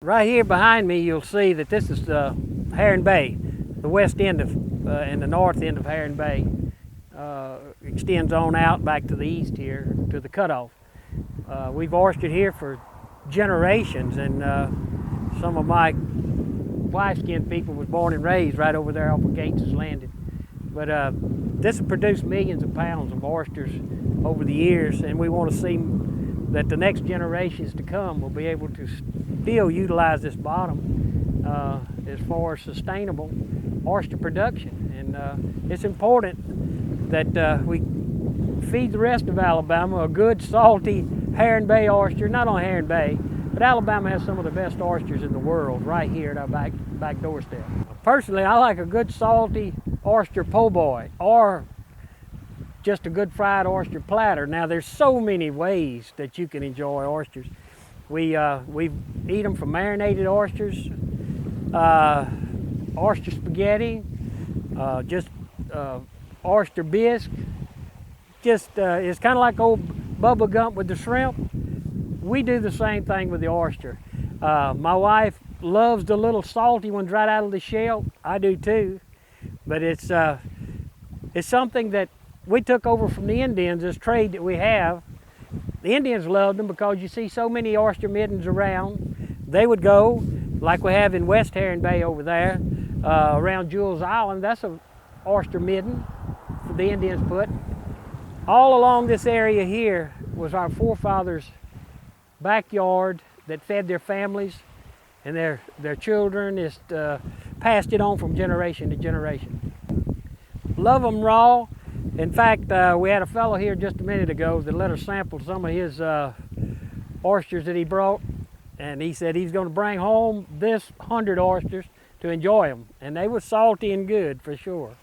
Right here behind me, you'll see that this is Heron Bay, the west end of and the north end of Heron Bay. Extends on out back to the east here to the cutoff. We've oystered here for generations, and some of my wife-skin people was born and raised right over there off of Gates's Landing. But this has produced millions of pounds of oysters over the years, and we want to see that the next generations to come will be able to still utilize this bottom as far as sustainable oyster production. And it's important that we feed the rest of Alabama a good salty Heron Bay oyster. Not only Heron Bay, but Alabama has some of the best oysters in the world right here at our back doorstep. Personally, I like a good salty oyster po' boy, or just a good fried oyster platter. Now, there's so many ways that you can enjoy oysters. We eat them from marinated oysters, oyster spaghetti, just oyster bisque. Just it's kind of like old Bubba Gump with the shrimp. We do the same thing with the oyster. My wife loves the little salty ones right out of the shell. I do too, but it's something that we took over from the Indians, this trade that we have. The Indians loved them because you see so many oyster middens around. They would go, like we have in West Heron Bay over there, around Jules Island. That's an oyster midden that the Indians put. All along this area here was our forefathers' backyard that fed their families, and their children just passed it on from generation to generation. Love them raw. In fact, we had a fellow here just a minute ago that let us sample some of his oysters that he brought, and he said he's going to bring home this 100 oysters to enjoy them, and they were salty and good for sure.